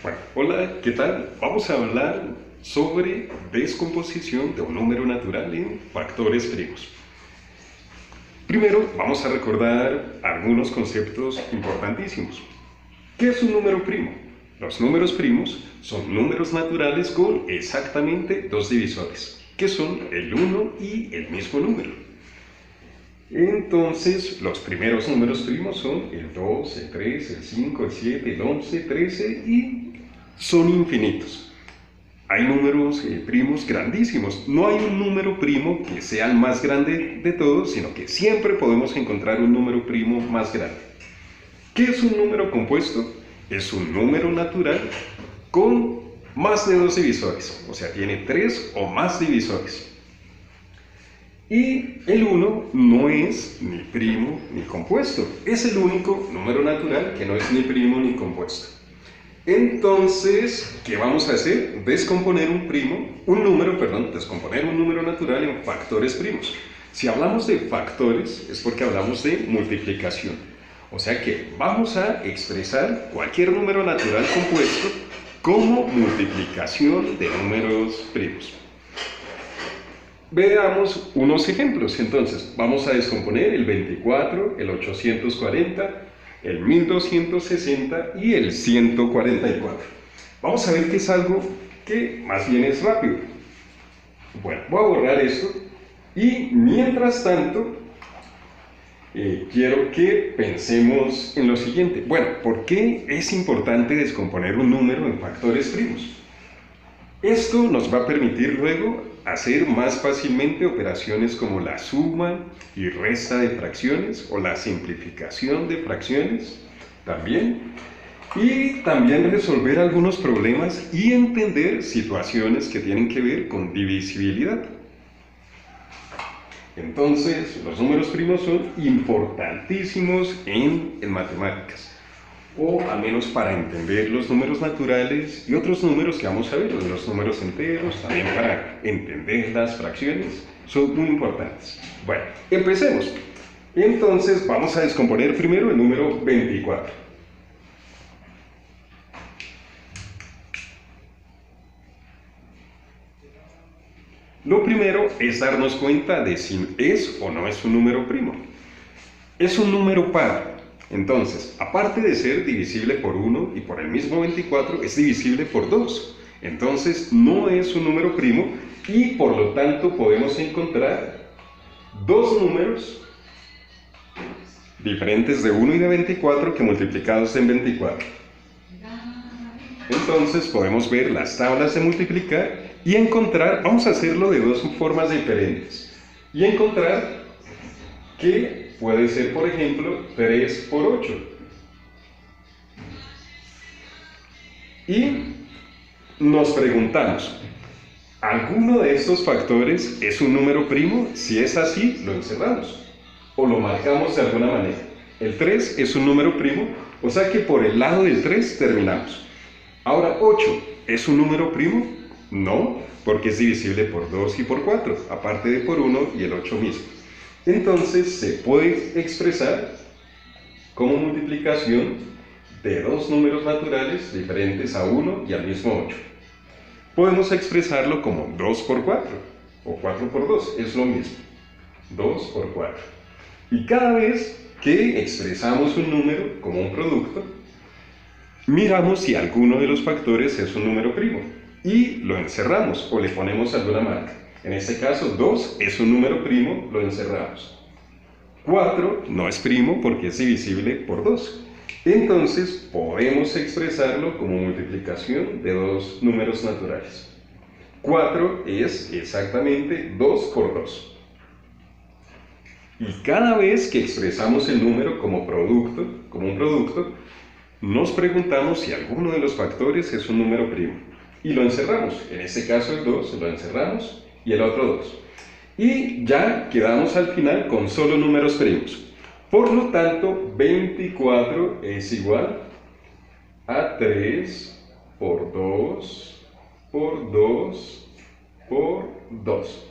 Bueno, hola, ¿qué tal? Vamos a hablar sobre descomposición de un número natural en factores primos. Primero, vamos a recordar algunos conceptos importantísimos. ¿Qué es un número primo? Los números primos son números naturales con exactamente dos divisores, que son el 1 y el mismo número. Entonces, los primeros números primos son el 2, el 3, el 5, el 7, el 11, 13 y son infinitos. Hay números primos grandísimos. No hay un número primo que sea el más grande de todos, sino que siempre podemos encontrar un número primo más grande. ¿Qué es un número compuesto? Es un número natural con más de dos divisores, o sea, tiene tres o más divisores. Y el 1 no es ni primo ni compuesto, es el único número natural que no es ni primo ni compuesto. Entonces, ¿qué vamos a hacer? Descomponer un número natural en factores primos. Si hablamos de factores, es porque hablamos de multiplicación. O sea que vamos a expresar cualquier número natural compuesto como multiplicación de números primos. Veamos unos ejemplos. Entonces, vamos a descomponer el 24, el 840, el 1260 y el 144. Vamos a ver que es algo que más bien es rápido. Bueno, voy a borrar esto y mientras tanto quiero que pensemos en lo siguiente. Bueno, ¿por qué es importante descomponer un número en factores primos? Esto nos va a permitir luego hacer más fácilmente operaciones como la suma y resta de fracciones o la simplificación de fracciones también, y también resolver algunos problemas y entender situaciones que tienen que ver con divisibilidad. Entonces, los números primos son importantísimos en matemáticas, o al menos para entender los números naturales y otros números que vamos a ver, los números enteros, también para entender las fracciones, son muy importantes. Bueno, empecemos. Entonces vamos a descomponer primero el número 24. Lo primero es darnos cuenta de si es o no es un número primo. Es un número par. Entonces, aparte de ser divisible por 1 y por el mismo 24, es divisible por 2. Entonces, no es un número primo y por lo tanto podemos encontrar dos números diferentes de 1 y de 24 que multiplicados en 24. Entonces, podemos ver las tablas de multiplicar y encontrar, vamos a hacerlo de dos formas diferentes, y encontrar que puede ser, por ejemplo, 3 por 8. Y nos preguntamos, ¿alguno de estos factores es un número primo? Si es así, lo encerramos o lo marcamos de alguna manera. El 3 es un número primo, o sea que por el lado del 3 terminamos. Ahora, 8, ¿es un número primo? No, porque es divisible por 2 y por 4, aparte de por 1 y el 8 mismo. Entonces se puede expresar como multiplicación de dos números naturales diferentes a 1 y al mismo 8. Podemos expresarlo como 2 por 4 o 4 por 2, es lo mismo. 2 por 4. Y cada vez que expresamos un número como un producto, miramos si alguno de los factores es un número primo y lo encerramos o le ponemos alguna marca. En este caso, 2 es un número primo, lo encerramos. 4 no es primo porque es divisible por 2. Entonces, podemos expresarlo como multiplicación de dos números naturales. 4 es exactamente 2 por 2. Y cada vez que expresamos el número como un producto, nos preguntamos si alguno de los factores es un número primo. Y lo encerramos. En este caso, el 2 lo encerramos y el otro 2. Y ya quedamos al final con solo números primos. Por lo tanto, 24 es igual a 3 por 2 por 2 por 2.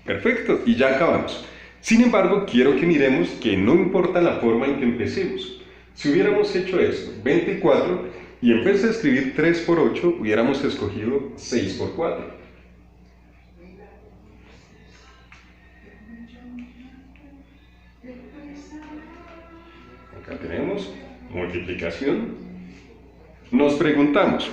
Perfecto, y ya acabamos. Sin embargo, quiero que miremos que no importa la forma en que empecemos. Si hubiéramos hecho esto, 24, y en vez de escribir 3 por 8, hubiéramos escogido 6 por 4. Acá tenemos multiplicación. Nos preguntamos,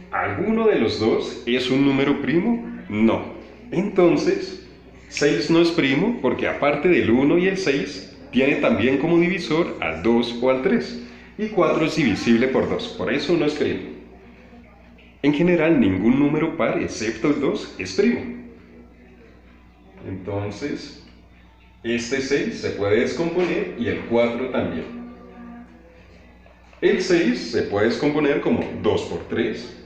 ¿alguno de los dos es un número primo? No. Entonces, 6 no es primo porque aparte del 1 y el 6, tiene también como divisor al 2 o al 3. Y 4 es divisible por 2, por eso no es primo. En general, ningún número par, excepto el 2, es primo. Entonces, este 6 se puede descomponer y el 4 también. El 6 se puede descomponer como 2 por 3.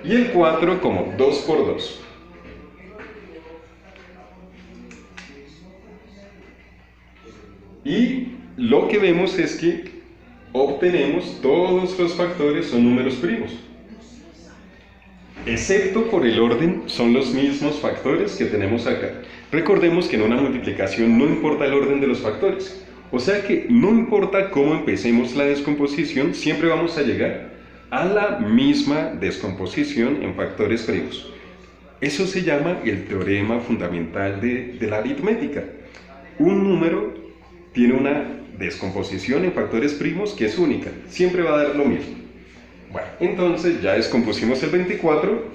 Y el 4 como 2 por 2. Y lo que vemos es que obtenemos todos los factores son números primos. Excepto por el orden, son los mismos factores que tenemos acá. Recordemos que en una multiplicación no importa el orden de los factores. O sea que no importa cómo empecemos la descomposición, siempre vamos a llegar a la misma descomposición en factores primos. Eso se llama el teorema fundamental de la aritmética. Un número tiene una descomposición en factores primos que es única, siempre va a dar lo mismo. Bueno, entonces ya descompusimos el 24,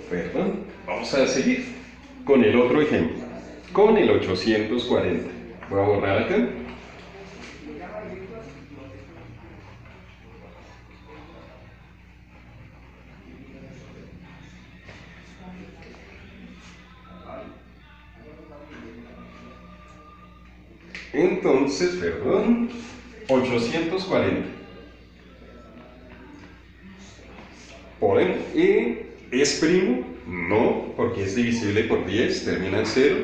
vamos a seguir con el otro ejemplo, con el 840. Voy a borrar acá. Entonces, 840. ¿Es primo? No, porque es divisible por 10, termina en 0.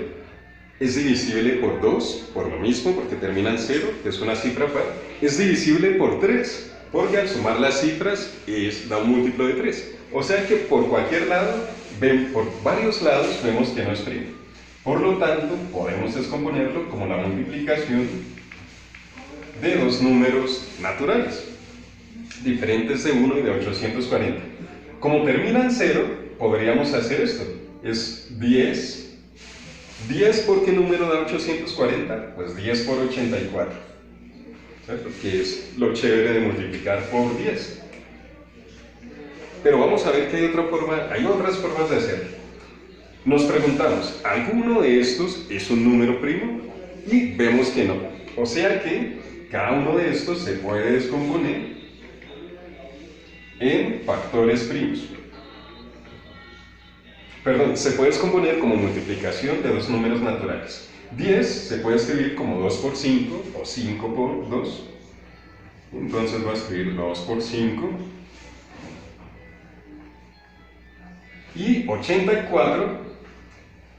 Es divisible por 2, por lo mismo, porque termina en 0, que es una cifra par. Es divisible por 3, porque al sumar las cifras da un múltiplo de 3. O sea que por cualquier lado, por varios lados, vemos que no es primo. Por lo tanto, podemos descomponerlo como la multiplicación de dos números naturales, diferentes de 1 y de 840. Como termina en 0, podríamos hacer esto. Es 10. ¿10 por qué número da 840? Pues 10 por 84. ¿Cierto? Que es lo chévere de multiplicar por 10. Pero vamos a ver que hay otras formas de hacerlo. Nos preguntamos, ¿alguno de estos es un número primo? Y vemos que no. O sea que cada uno de estos se puede descomponer en factores primos. Se puede descomponer como multiplicación de dos números naturales. 10 se puede escribir como 2 por 5 o 5 por 2. Entonces voy a escribir 2 por 5. Y 84,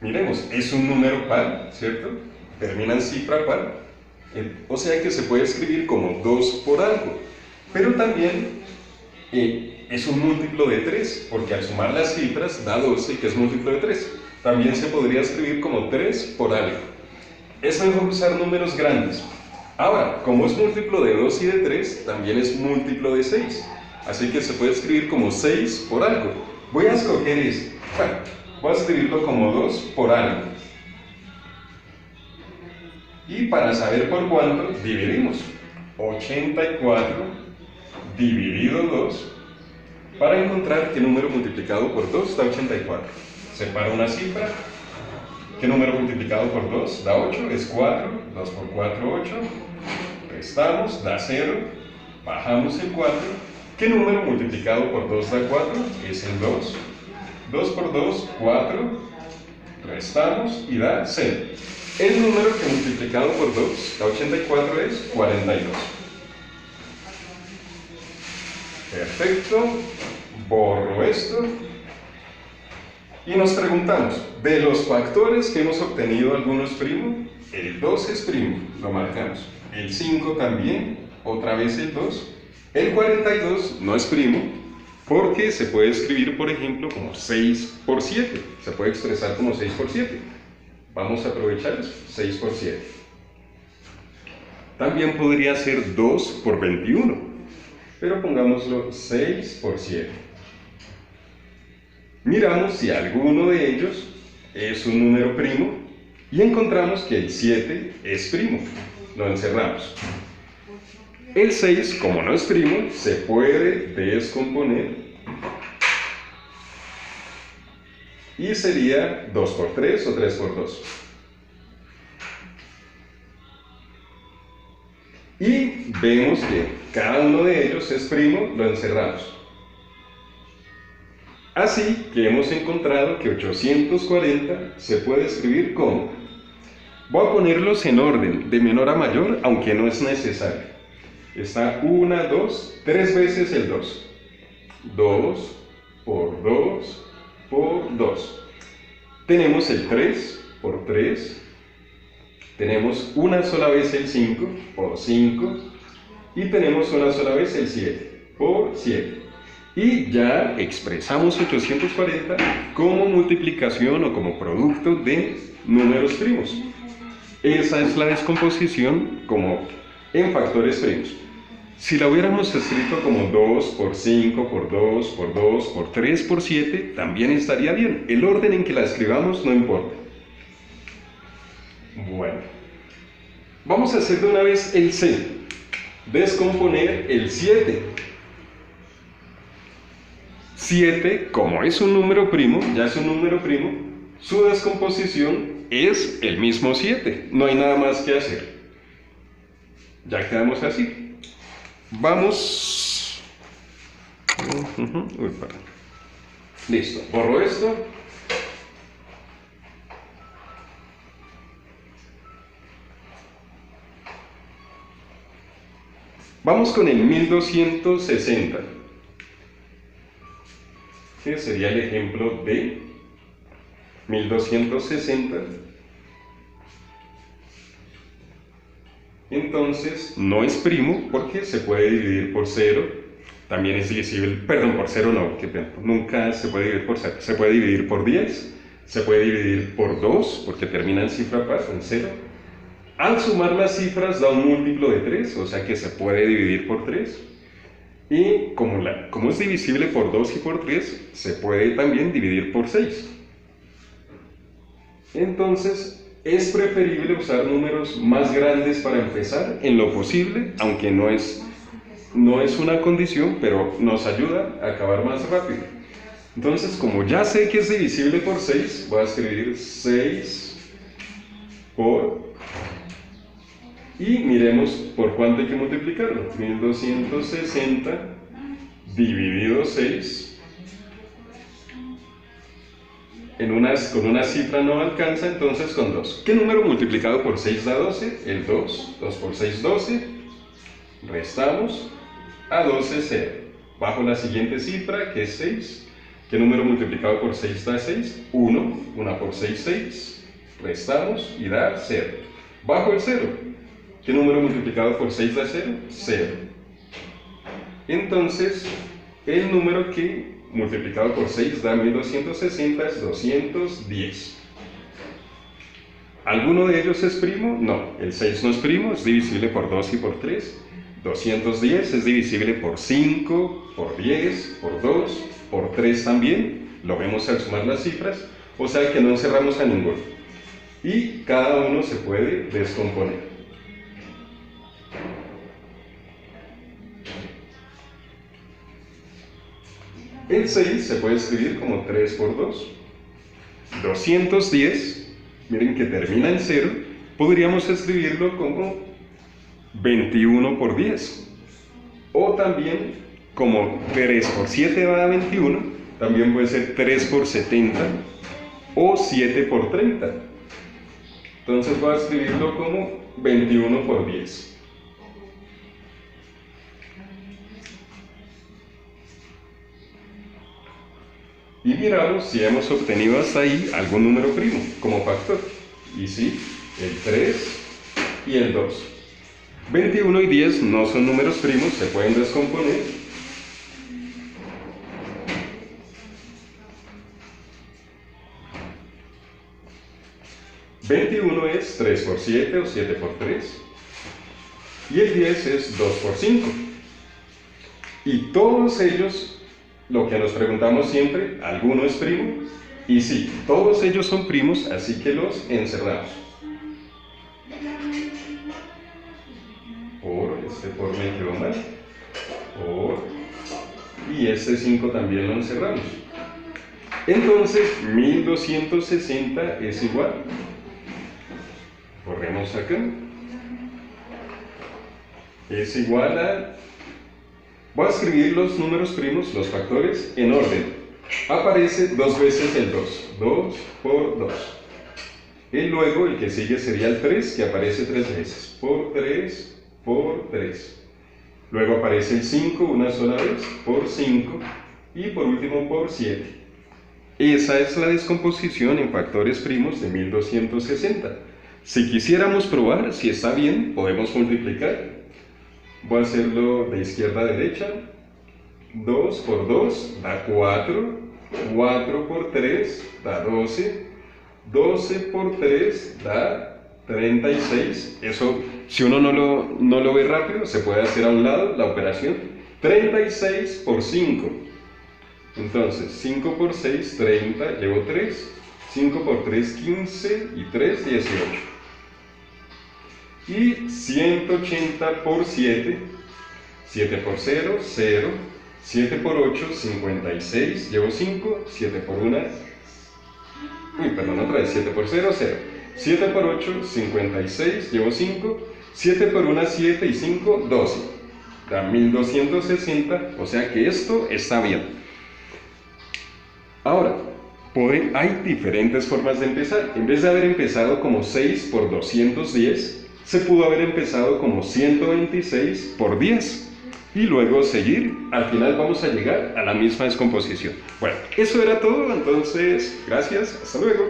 miremos, es un número par, ¿cierto? Termina en cifra par. O sea que se puede escribir como 2 por algo. Pero también es un múltiplo de 3, porque al sumar las cifras da 12, que es múltiplo de 3. También se podría escribir como 3 por algo. Es mejor usar números grandes. Ahora, como es múltiplo de 2 y de 3, también es múltiplo de 6. Así que se puede escribir como 6 por algo. Voy a escoger este. Voy a escribirlo como 2 por algo. Y para saber por cuánto, dividimos. 84 dividido 2, para encontrar qué número multiplicado por 2 da 84. Separo una cifra. ¿Qué número multiplicado por 2 da 8? Es 4. 2 por 4, 8. Restamos, da 0. Bajamos el 4. ¿Qué número multiplicado por 2 da 4? Es el 2. 2 por 2, 4. Restamos y da 0. El número que multiplicado por 2 da 84 es 42. Perfecto. Borro esto. Y nos preguntamos, de los factores que hemos obtenido, ¿alguno es primo? El 2 es primo, lo marcamos. El 5 también, otra vez el 2. El 42 no es primo, porque se puede escribir, por ejemplo, como 6 por 7. Se puede expresar como 6 por 7. Vamos a aprovechar eso, 6 por 7. También podría ser 2 por 21, pero pongámoslo 6 por 7. Miramos si alguno de ellos es un número primo y encontramos que el 7 es primo. Lo encerramos. El 6, como no es primo, se puede descomponer y sería 2 por 3 o 3 por 2. Y vemos que cada uno de ellos es primo, lo encerramos. Así que hemos encontrado que 840 se puede escribir como, voy a ponerlos en orden, de menor a mayor, aunque no es necesario. Está 1, 2, 3 veces el 2. 2 por 2 por 2. Tenemos el 3 por 3. Tenemos una sola vez el 5 por 5. Y tenemos una sola vez el 7 por 7. Y ya expresamos 840 como multiplicación o como producto de números primos. Esa es la descomposición como en factores primos. Si la hubiéramos escrito como 2 por 5 por 2 por 2 por 3 por 7, también estaría bien. El orden en que la escribamos no importa. Bueno, vamos a hacer de una vez el C. Descomponer el 7. 7, como es un número primo, ya es un número primo, su descomposición es el mismo 7. No hay nada más que hacer. Ya quedamos así. Vamos. Uy, perdón. Listo. Borro esto. Vamos con el 1260. Que sería el ejemplo de 1260. Entonces, no es primo porque se puede dividir por 0. También es divisible, perdón, por 0 no, nunca se puede dividir por 0. Se puede dividir por 10, se puede dividir por 2, porque termina en cifra par, en 0. Al sumar las cifras da un múltiplo de 3, o sea que se puede dividir por 3. Y como es divisible por 2 y por 3, se puede también dividir por 6. Entonces, es preferible usar números más grandes para empezar, en lo posible, aunque no es una condición, pero nos ayuda a acabar más rápido. Entonces, como ya sé que es divisible por 6, voy a escribir 6 por... Y miremos por cuánto hay que multiplicarlo. 1260 dividido 6. Con una cifra no alcanza, entonces con 2. ¿Qué número multiplicado por 6 da 12? El 2. 2 por 6, 12. Restamos. A 12, 0. Bajo la siguiente cifra, que es 6. ¿Qué número multiplicado por 6 da 6? 1. 1 por 6, 6. Restamos y da 0. Bajo el 0. ¿Qué número multiplicado por 6 da 0? 0. Entonces, el número que multiplicado por 6 da 1260 es 210. ¿Alguno de ellos es primo? No, el 6 no es primo, es divisible por 2 y por 3. 210 es divisible por 5, por 10, por 2, por 3 también. Lo vemos al sumar las cifras, o sea que no encerramos a ninguno. Y cada uno se puede descomponer. El 6 se puede escribir como 3 por 2. 210, miren que termina en 0, podríamos escribirlo como 21 por 10. O también, como 3 por 7 da 21, también puede ser 3 por 70 o 7 por 30. Entonces voy a escribirlo como 21 por 10. Y miramos si hemos obtenido hasta ahí algún número primo como factor. Y sí, el 3 y el 2. 21 y 10 no son números primos, se pueden descomponer. ¿21 es 3 por 7 o 7 por 3? y el 10 es 2 por 5. Y todos ellos, lo que nos preguntamos siempre, ¿alguno es primo? Y sí, todos ellos son primos, así que los encerramos. Por me quedó mal. Y este 5 también lo encerramos. Entonces, 1260 es igual. Corremos acá. Es igual a... Voy a escribir los números primos, los factores, en orden. Aparece 2 veces el 2. 2 por 2. Y luego el que sigue sería el 3, que aparece 3 veces. Por 3, por 3. Luego aparece el 5 una sola vez, por 5. Y por último por 7. Esa es la descomposición en factores primos de 1260. Si quisiéramos probar si está bien, podemos multiplicar. Voy a hacerlo de izquierda a derecha. 2 por 2 da 4. 4 por 3 da 12. 12 por 3 da 36. Eso, si uno no lo ve rápido, se puede hacer a un lado la operación. 36 por 5. Entonces, 5 por 6, 30, llevo 3. 5 por 3, 15 y 3, 18. Y 180 por 7, 7 por 0, 0, 7 por 8, 56, llevo 5, 7 por 1, otra vez, 7 por 0, 0, 7 por 8, 56, llevo 5, 7 por 1, 7 y 5, 12, da 1260, o sea que esto está bien. Ahora, hay diferentes formas de empezar. En vez de haber empezado como 6 por 210, se pudo haber empezado como 126 por 10 y luego seguir. Al final vamos a llegar a la misma descomposición. Bueno, eso era todo, entonces gracias, hasta luego.